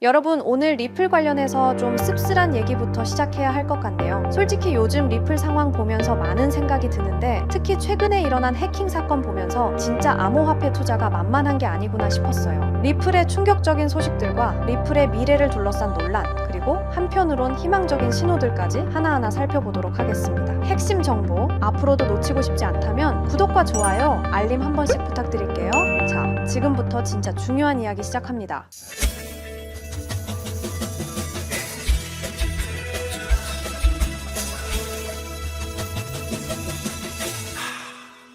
여러분, 오늘 리플 관련해서 좀 씁쓸한 얘기부터 시작해야 할 것 같네요. 솔직히 요즘 리플 상황 보면서 많은 생각이 드는데 특히 최근에 일어난 해킹 사건 보면서 진짜 암호화폐 투자가 만만한 게 아니구나 싶었어요. 리플의 충격적인 소식들과 리플의 미래를 둘러싼 논란, 그리고 한편으론 희망적인 신호들까지 하나하나 살펴보도록 하겠습니다. 핵심 정보 앞으로도 놓치고 싶지 않다면 구독과 좋아요, 알림 한 번씩 부탁드릴게요. 자, 지금부터 진짜 중요한 이야기 시작합니다.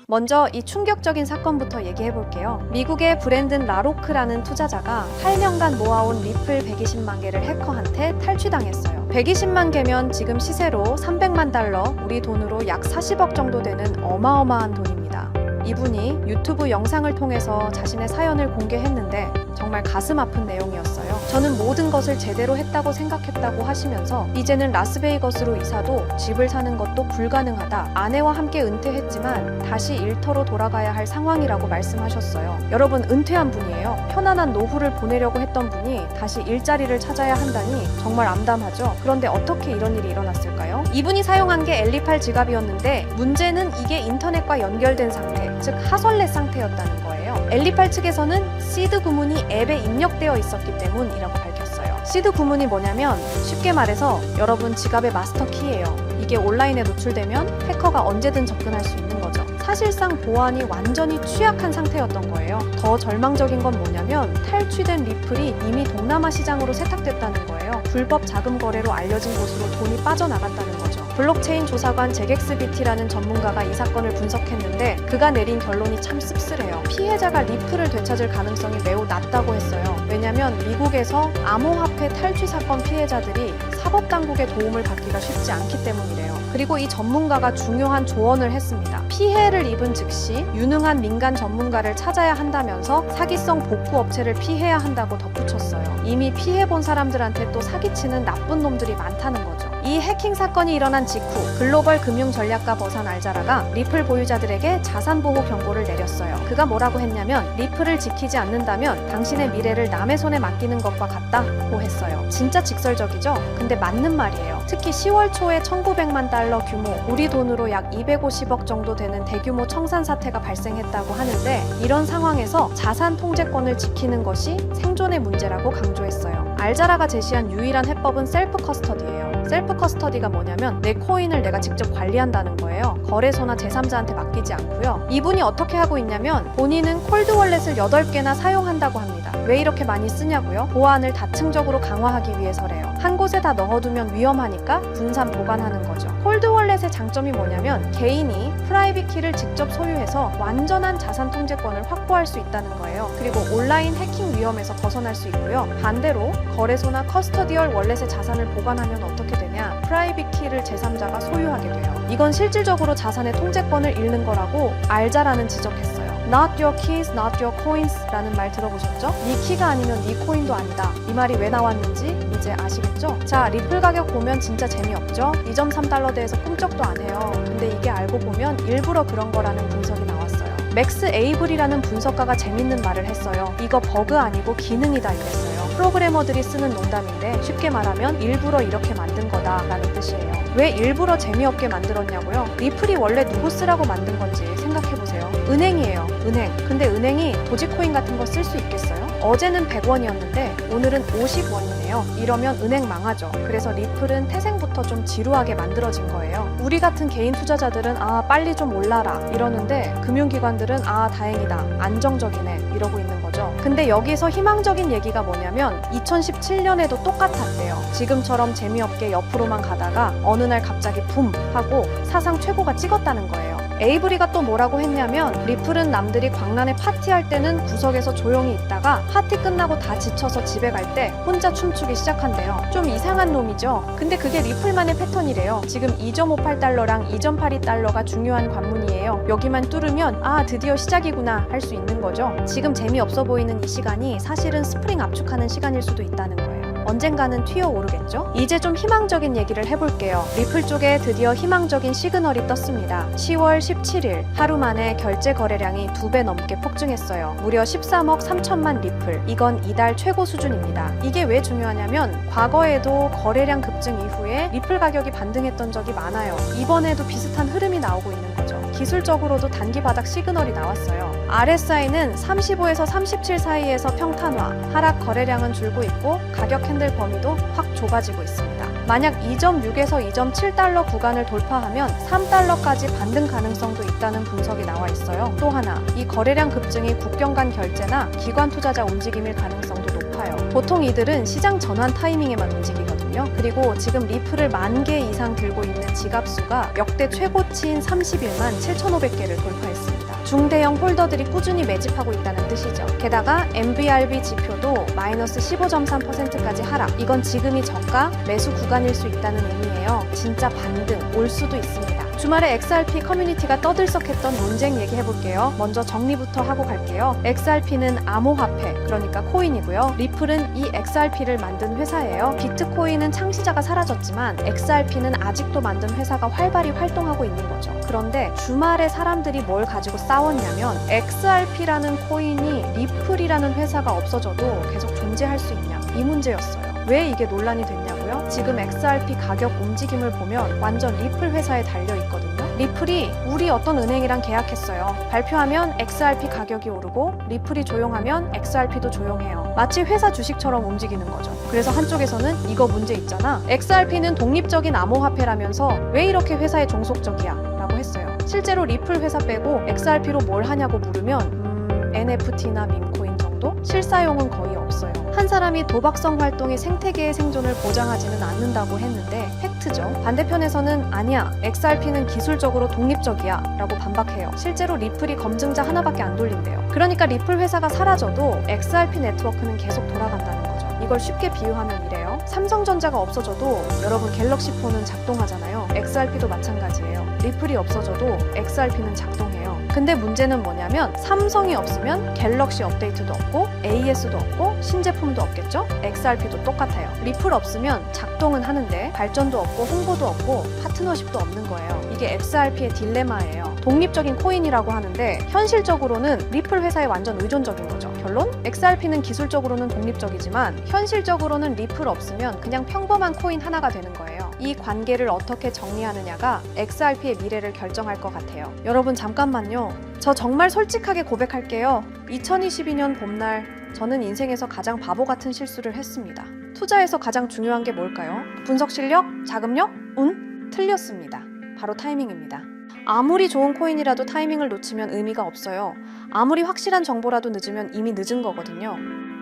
먼저 이 충격적인 사건부터 얘기해볼게요. 미국의 브랜든 라로크라는 투자자가 8년간 모아온 리플 120만 개를 해커한테 탈취당했어요. 120만 개면 지금 시세로 300만 달러, 우리 돈으로 약 40억 정도 되는 어마어마한 돈입니다. 이분이 유튜브 영상을 통해서 자신의 사연을 공개했는데 정말 가슴 아픈 내용이었어요. 저는 모든 것을 제대로 했다고 생각했다고 하시면서 이제는 라스베이거스로 이사도 집을 사는 것도 불가능하다. 아내와 함께 은퇴했지만 다시 일터로 돌아가야 할 상황이라고 말씀하셨어요. 여러분, 은퇴한 분이에요. 편안한 노후를 보내려고 했던 분이 다시 일자리를 찾아야 한다니 정말 암담하죠. 그런데 어떻게 이런 일이 일어났을까요? 이분이 사용한 게 엘리팔 지갑이었는데 문제는 이게 인터넷과 연결된 상태, 즉 하설렛 상태였다는 거예요. 엘리팔 측에서는 시드 구문이 앱에 입력되어 있었기 때문이라고 밝혔어요. 시드 구문이 뭐냐면 쉽게 말해서 여러분 지갑의 마스터 키예요. 이게 온라인에 노출되면 해커가 언제든 접근할 수 있는 거죠. 사실상 보안이 완전히 취약한 상태였던 거예요. 더 절망적인 건 뭐냐면 탈취된 리플이 이미 동남아 시장으로 세탁됐다는 거예요. 불법 자금 거래로 알려진 곳으로 돈이 빠져나갔다는 거죠. 블록체인 조사관 제객스비티라는 전문가가 이 사건을 분석했는데 그가 내린 결론이 참 씁쓸해요. 피해자가 리플을 되찾을 가능성이 매우 낮다고 했어요. 왜냐면 미국에서 암호화폐 탈취 사건 피해자들이 사법당국의 도움을 받기가 쉽지 않기 때문이래요. 그리고 이 전문가가 중요한 조언을 했습니다. 피해를 입은 즉시 유능한 민간 전문가를 찾아야 한다면서 사기성 복구 업체를 피해야 한다고 덧붙였어요. 이미 피해본 사람들한테 또 사기치는 나쁜 놈들이 많다는 거죠. 이 해킹 사건이 일어난 직후 글로벌 금융 전략가 버산 알자라가 리플 보유자들에게 자산 보호 경고를 내렸어요. 그가 뭐라고 했냐면 리플을 지키지 않는다면 당신의 미래를 남의 손에 맡기는 것과 같다고 했어요. 진짜 직설적이죠? 근데 맞는 말이에요. 특히 10월 초에 1900만 달러 규모, 우리 돈으로 약 250억 정도 되는 대규모 청산 사태가 발생했다고 하는데 이런 상황에서 자산 통제권을 지키는 것이 생존의 문제라고 강조했어요. 알자라가 제시한 유일한 해법은 셀프 커스터디예요. 셀프 커스터디가 뭐냐면 내 코인을 내가 직접 관리한다는 거예요. 거래소나 제3자한테 맡기지 않고요. 이분이 어떻게 하고 있냐면 본인은 콜드 월렛을 8개나 사용한다고 합니다. 왜 이렇게 많이 쓰냐고요? 보안을 다층적으로 강화하기 위해서래요. 한 곳에 다 넣어두면 위험하니까 분산 보관하는 거죠. 콜드 월렛의 장점이 뭐냐면 개인이 프라이빗 키를 직접 소유해서 완전한 자산 통제권을 확보할 수 있다는 거예요. 그리고 온라인 해킹 위험에서 벗어날 수 있고요. 반대로 거래소나 커스터디얼 월렛의 자산을 보관하면 어떻게 되냐? 프라이빗 키를 제3자가 소유하게 돼요. 이건 실질적으로 자산의 통제권을 잃는 거라고 알자라는 지적했어요. Not your keys, not your coins 라는 말 들어보셨죠? 네 키가 아니면 네 코인도 아니다. 이 말이 왜 나왔는지 이제 아시겠죠? 자, 리플 가격 보면 진짜 재미없죠? 2.3달러대에서 꿈쩍도 안 해요. 근데 이게 알고 보면 일부러 그런 거라는 분석이 나왔어요. 맥스 에이블이라는 분석가가 재밌는 말을 했어요. 이거 버그 아니고 기능이다 이랬어요. 프로그래머들이 쓰는 농담인데 쉽게 말하면 일부러 이렇게 만든 거다라는 뜻이에요. 왜 일부러 재미없게 만들었냐고요? 리플이 원래 누구 쓰라고 만든 건지 생각해보세요. 은행이에요. 은행. 근데 은행이 도지코인 같은 거 쓸 수 있겠어요? 어제는 100원이었는데 오늘은 50원이네요. 이러면 은행 망하죠. 그래서 리플은 태생부터 좀 지루하게 만들어진 거예요. 우리 같은 개인 투자자들은 빨리 좀 올라라 이러는데 금융기관들은 다행이다. 안정적이네 이러고 있는 거죠. 근데 여기서 희망적인 얘기가 뭐냐면 2017년에도 똑같았대요. 지금처럼 재미없게 옆으로만 가다가 어느 날 갑자기 붐 하고 사상 최고가 찍었다는 거예요. 에이브리가 또 뭐라고 했냐면 리플은 남들이 광란에 파티할 때는 구석에서 조용히 있다가 파티 끝나고 다 지쳐서 집에 갈 때 혼자 춤추기 시작한대요. 좀 이상한 놈이죠? 근데 그게 리플만의 패턴이래요. 지금 2.58달러랑 2.82달러가 중요한 관문이에요. 여기만 뚫으면 드디어 시작이구나 할 수 있는 거죠. 지금 재미없어 보이는 이 시간이 사실은 스프링 압축하는 시간일 수도 있다는 거예요. 언젠가는 튀어오르겠죠? 이제 좀 희망적인 얘기를 해볼게요. 리플 쪽에 드디어 희망적인 시그널이 떴습니다. 10월 17일 하루 만에 결제 거래량이 2배 넘게 폭증했어요. 무려 13억 3천만 리플. 이건 이달 최고 수준입니다. 이게 왜 중요하냐면 과거에도 거래량 급증 이후에 리플 가격이 반등했던 적이 많아요. 이번에도 비슷한 흐름이 나오고 있는 거죠. 기술적으로도 단기 바닥 시그널이 나왔어요. RSI는 35에서 37 사이에서 평탄화, 하락 거래량은 줄고 있고 가격 핸들 범위도 확 좁아지고 있습니다. 만약 2.6에서 2.7달러 구간을 돌파하면 3달러까지 반등 가능성도 있다는 분석이 나와 있어요. 또 하나, 이 거래량 급증이 국경 간 결제나 기관 투자자 움직임일 가능성도 높아요. 보통 이들은 시장 전환 타이밍에만 움직이거든요. 그리고 지금 리플을 10,000개 이상 들고 있는 지갑 수가 역대 최고치인 31만 7,500개를 돌파했습니다. 중대형 홀더들이 꾸준히 매집하고 있다는 뜻이죠. 게다가 MBRB 지표도 마이너스 15.3%까지 하락. 이건 지금이 저가 매수 구간일 수 있다는 의미예요. 진짜 반등 올 수도 있습니다. 주말에 XRP 커뮤니티가 떠들썩했던 논쟁 얘기해볼게요. 먼저 정리부터 하고 갈게요. XRP는 암호화폐, 그러니까 코인이고요. 리플은 이 XRP를 만든 회사예요. 비트코인은 창시자가 사라졌지만 XRP는 아직도 만든 회사가 활발히 활동하고 있는 거죠. 그런데 주말에 사람들이 뭘 가지고 싸웠냐면 XRP라는 코인이 리플이라는 회사가 없어져도 계속 존재할 수 있냐, 이 문제였어요. 왜 이게 논란이 됐냐고요? 지금 XRP 가격 움직임을 보면 완전 리플 회사에 달려 있거든요. 리플이 우리 어떤 은행이랑 계약했어요. 발표하면 XRP 가격이 오르고 리플이 조용하면 XRP도 조용해요. 마치 회사 주식처럼 움직이는 거죠. 그래서 한쪽에서는 이거 문제 있잖아. XRP는 독립적인 암호화폐라면서 왜 이렇게 회사에 종속적이야? 라고 했어요. 실제로 리플 회사 빼고 XRP로 뭘 하냐고 물으면 NFT나 밈코인 정도? 실사용은 거의 없어요. 한 사람이 도박성 활동이 생태계의 생존을 보장하지는 않는다고 했는데 팩트죠. 반대편에서는 아니야, XRP는 기술적으로 독립적이야 라고 반박해요. 실제로 리플이 검증자 하나밖에 안 돌린대요. 그러니까 리플 회사가 사라져도 XRP 네트워크는 계속 돌아간다는 거죠. 이걸 쉽게 비유하면 이래요. 삼성전자가 없어져도 여러분 갤럭시 폰은 작동하잖아요. XRP도 마찬가지예요. 리플이 없어져도 XRP는 작동해요. 근데 문제는 뭐냐면 삼성이 없으면 갤럭시 업데이트도 없고 AS도 없고 신제품도 없겠죠? XRP도 똑같아요. 리플 없으면 작동은 하는데 발전도 없고 홍보도 없고 파트너십도 없는 거예요. 이게 XRP의 딜레마예요. 독립적인 코인이라고 하는데 현실적으로는 리플 회사에 완전 의존적인 거죠. 결론? XRP는 기술적으로는 독립적이지만 현실적으로는 리플 없으면 그냥 평범한 코인 하나가 되는 거예요. 이 관계를 어떻게 정리하느냐가 XRP의 미래를 결정할 것 같아요. 여러분 잠깐만요. 저 정말 솔직하게 고백할게요. 2022년 봄날 저는 인생에서 가장 바보 같은 실수를 했습니다. 투자에서 가장 중요한 게 뭘까요? 분석 실력? 자금력? 운? 틀렸습니다. 바로 타이밍입니다. 아무리 좋은 코인이라도 타이밍을 놓치면 의미가 없어요. 아무리 확실한 정보라도 늦으면 이미 늦은 거거든요.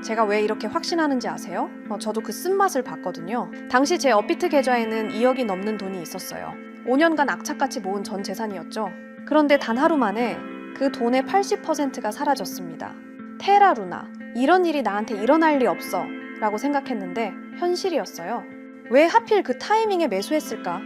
제가 왜 이렇게 확신하는지 아세요? 저도 그 쓴맛을 봤거든요. 당시 제 업비트 계좌에는 2억이 넘는 돈이 있었어요. 5년간 악착같이 모은 전 재산이었죠. 그런데 단 하루 만에 그 돈의 80%가 사라졌습니다. 테라루나, 이런 일이 나한테 일어날 리 없어 라고 생각했는데 현실이었어요. 왜 하필 그 타이밍에 매수했을까?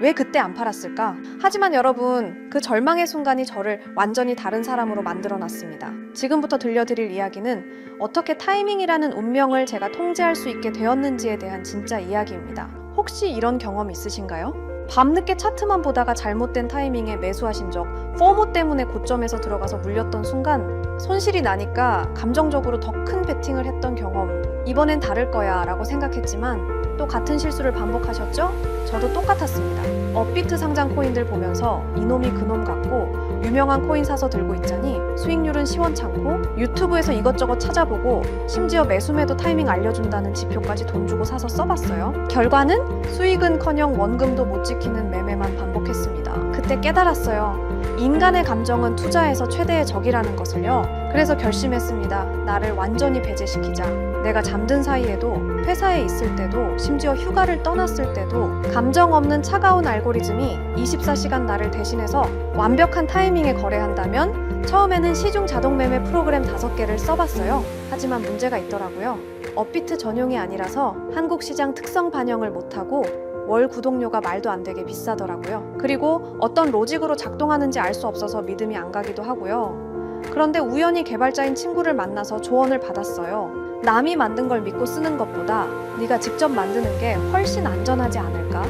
왜 그때 안 팔았을까? 하지만 여러분, 그 절망의 순간이 저를 완전히 다른 사람으로 만들어놨습니다. 지금부터 들려드릴 이야기는 어떻게 타이밍이라는 운명을 제가 통제할 수 있게 되었는지에 대한 진짜 이야기입니다. 혹시 이런 경험 있으신가요? 밤늦게 차트만 보다가 잘못된 타이밍에 매수하신 적, 포모 때문에 고점에서 들어가서 물렸던 순간 손실이 나니까 감정적으로 더 큰 베팅을 했던 경험, 이번엔 다를 거야 라고 생각했지만 또 같은 실수를 반복하셨죠? 저도 똑같았습니다. 업비트 상장 코인들 보면서 이놈이 그놈 같고 유명한 코인 사서 들고 있자니 수익률은 시원찮고 유튜브에서 이것저것 찾아보고 심지어 매수매도 타이밍 알려준다는 지표까지 돈 주고 사서 써봤어요. 결과는 수익은커녕 원금도 못 지키는 매매만 반복했습니다. 그때 깨달았어요. 인간의 감정은 투자에서 최대의 적이라는 것을요. 그래서 결심했습니다. 나를 완전히 배제시키자. 내가 잠든 사이에도, 회사에 있을 때도, 심지어 휴가를 떠났을 때도 감정 없는 차가운 알고리즘이 24시간 나를 대신해서 완벽한 타이밍에 거래한다면 처음에는 시중 자동 매매 프로그램 5개를 써봤어요. 하지만 문제가 있더라고요. 업비트 전용이 아니라서 한국 시장 특성 반영을 못하고 월 구독료가 말도 안 되게 비싸더라고요. 그리고 어떤 로직으로 작동하는지 알 수 없어서 믿음이 안 가기도 하고요. 그런데 우연히 개발자인 친구를 만나서 조언을 받았어요. 남이 만든 걸 믿고 쓰는 것보다 네가 직접 만드는 게 훨씬 안전하지 않을까?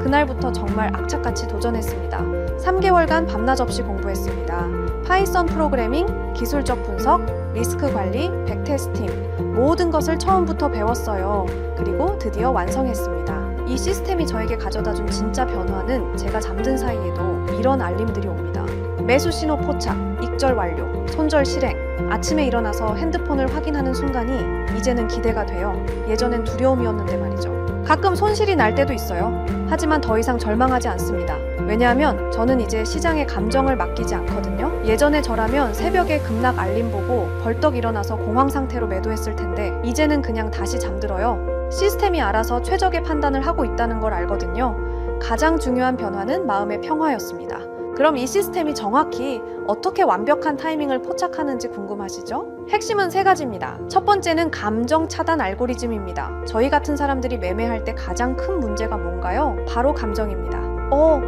그날부터 정말 악착같이 도전했습니다. 3개월간 밤낮 없이 공부했습니다. 파이썬 프로그래밍, 기술적 분석, 리스크 관리, 백테스팅 모든 것을 처음부터 배웠어요. 그리고 드디어 완성했습니다. 이 시스템이 저에게 가져다준 진짜 변화는 제가 잠든 사이에도 이런 알림들이 옵니다. 매수 신호 포착, 익절 완료, 손절 실행. 아침에 일어나서 핸드폰을 확인하는 순간이 이제는 기대가 돼요. 예전엔 두려움이었는데 말이죠. 가끔 손실이 날 때도 있어요. 하지만 더 이상 절망하지 않습니다. 왜냐하면 저는 이제 시장의 감정을 맡기지 않거든요. 예전에 저라면 새벽에 급락 알림 보고 벌떡 일어나서 공황 상태로 매도했을 텐데 이제는 그냥 다시 잠들어요. 시스템이 알아서 최적의 판단을 하고 있다는 걸 알거든요. 가장 중요한 변화는 마음의 평화였습니다. 그럼 이 시스템이 정확히 어떻게 완벽한 타이밍을 포착하는지 궁금하시죠? 핵심은 3가지입니다. 첫 번째는 감정 차단 알고리즘입니다. 저희 같은 사람들이 매매할 때 가장 큰 문제가 뭔가요? 바로 감정입니다.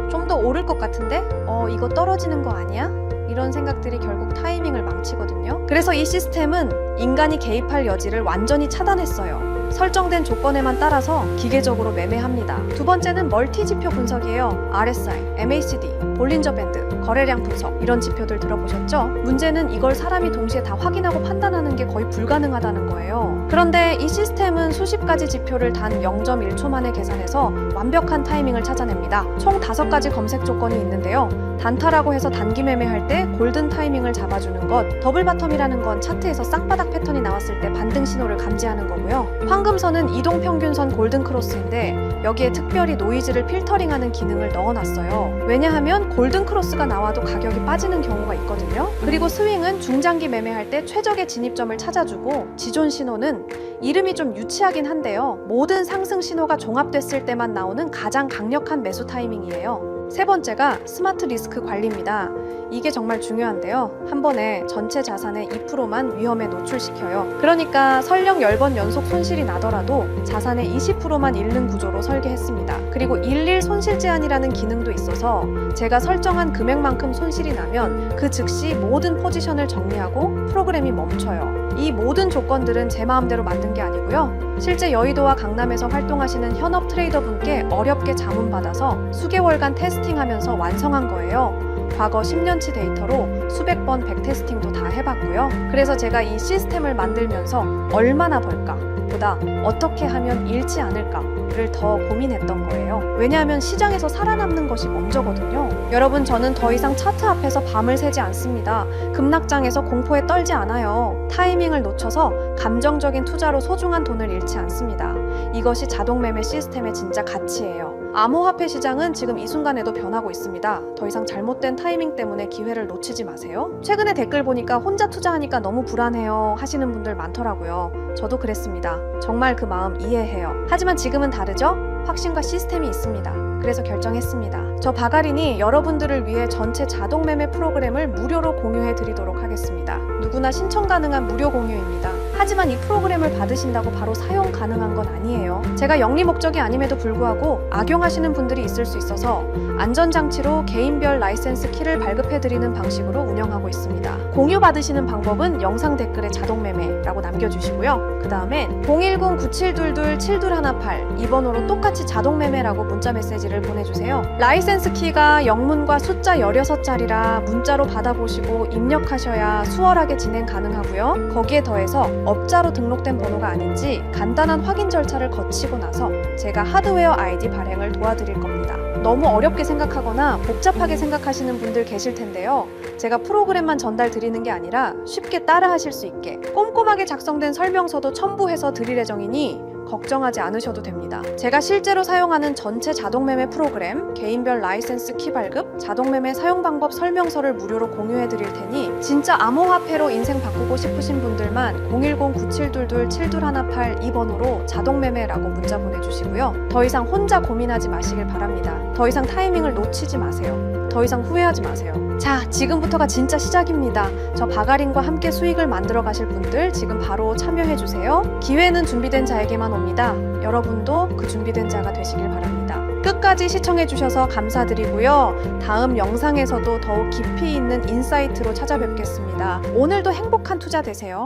좀 더 오를 것 같은데? 이거 떨어지는 거 아니야? 이런 생각들이 결국 타이밍을 망치거든요. 그래서 이 시스템은 인간이 개입할 여지를 완전히 차단했어요. 설정된 조건에만 따라서 기계적으로 매매합니다. 두 번째는 멀티 지표 분석이에요. RSI, MACD, 볼린저 밴드, 거래량 분석 이런 지표들 들어보셨죠? 문제는 이걸 사람이 동시에 다 확인하고 판단하는 게 거의 불가능하다는 거예요. 그런데 이 시스템은 수십 가지 지표를 단 0.1초 만에 계산해서 완벽한 타이밍을 찾아냅니다. 총 5가지 검색 조건이 있는데요. 단타라고 해서 단기 매매할 때 골든 타이밍을 잡아주는 것, 더블 바텀이라는 건 차트에서 쌍바닥 패턴이 나왔을 때 반등 신호를 감지하는 거고요. 황금선은 이동평균선 골든 크로스인데 여기에 특별히 노이즈를 필터링하는 기능을 넣어놨어요. 왜냐하면 골든 크로스가 나와도 가격이 빠지는 경우가 있거든요. 그리고 스윙은 중장기 매매할 때 최적의 진입점을 찾아주고 지존 신호는 이름이 좀 유치하긴 한데요. 모든 상승 신호가 종합됐을 때만 나오는 가장 강력한 매수 타이밍이에요. 세 번째가 스마트 리스크 관리입니다. 이게 정말 중요한데요. 한 번에 전체 자산의 2%만 위험에 노출시켜요. 그러니까 설령 10번 연속 손실이 나더라도 자산의 20%만 잃는 구조로 설계했습니다. 그리고 일일 손실 제한이라는 기능도 있어서 제가 설정한 금액만큼 손실이 나면 그 즉시 모든 포지션을 정리하고 프로그램이 멈춰요. 이 모든 조건들은 제 마음대로 만든 게 아니고요. 실제 여의도와 강남에서 활동하시는 현업 트레이더분께 어렵게 자문받아서 수개월간 테스팅하면서 완성한 거예요. 과거 10년치 데이터로 수백 번 백테스팅도 다 해봤고요. 그래서 제가 이 시스템을 만들면서 얼마나 벌까? 보다 어떻게 하면 잃지 않을까를 더 고민했던 거예요. 왜냐하면 시장에서 살아남는 것이 먼저거든요. 여러분, 저는 더 이상 차트 앞에서 밤을 새지 않습니다. 급락장에서 공포에 떨지 않아요. 타이밍을 놓쳐서 감정적인 투자로 소중한 돈을 잃지 않습니다. 이것이 자동 매매 시스템의 진짜 가치예요. 암호화폐 시장은 지금 이 순간에도 변하고 있습니다. 더 이상 잘못된 타이밍 때문에 기회를 놓치지 마세요. 최근에 댓글 보니까 혼자 투자하니까 너무 불안해요 하시는 분들 많더라고요. 저도 그랬습니다. 정말 그 마음 이해해요. 하지만 지금은 다르죠? 확신과 시스템이 있습니다. 그래서 결정했습니다. 저 바가린이 여러분들을 위해 전체 자동 매매 프로그램을 무료로 공유해 드리도록 하겠습니다. 누구나 신청 가능한 무료 공유입니다. 하지만 이 프로그램을 받으신다고 바로 사용 가능한 건 아니에요. 제가 영리 목적이 아님에도 불구하고 악용하시는 분들이 있을 수 있어서 안전장치로 개인별 라이센스 키를 발급해드리는 방식으로 운영하고 있습니다. 공유 받으시는 방법은 영상 댓글에 자동 매매라고 남겨주시고요. 그 다음에 010-9722-7218 이 번호로 똑같이 자동 매매라고 문자 메시지를 보내주세요. 라이센스 키가 영문과 숫자 16자리라 문자로 받아보시고 입력하셔야 수월하게 진행 가능하고요. 거기에 더해서 업자로 등록된 번호가 아닌지 간단한 확인 절차를 거치고 나서 제가 하드웨어 아이디 발행을 도와드릴 겁니다. 너무 어렵게 생각하거나 복잡하게 생각하시는 분들 계실 텐데요. 제가 프로그램만 전달 드리는 게 아니라 쉽게 따라 하실 수 있게 꼼꼼하게 작성된 설명서도 첨부해서 드릴 예정이니 걱정하지 않으셔도 됩니다. 제가 실제로 사용하는 전체 자동매매 프로그램, 개인별 라이센스 키 발급, 자동매매 사용 방법 설명서를 무료로 공유해 드릴 테니 진짜 암호화폐로 인생 바꾸고 싶으신 분들만 010-9722-7218 이 번호로 자동매매라고 문자 보내주시고요. 더 이상 혼자 고민하지 마시길 바랍니다. 더 이상 타이밍을 놓치지 마세요. 더 이상 후회하지 마세요. 자, 지금부터가 진짜 시작입니다. 저 바가린과 함께 수익을 만들어 가실 분들 지금 바로 참여해주세요. 기회는 준비된 자에게만 옵니다. 여러분도 그 준비된 자가 되시길 바랍니다. 끝까지 시청해주셔서 감사드리고요. 다음 영상에서도 더욱 깊이 있는 인사이트로 찾아뵙겠습니다. 오늘도 행복한 투자 되세요.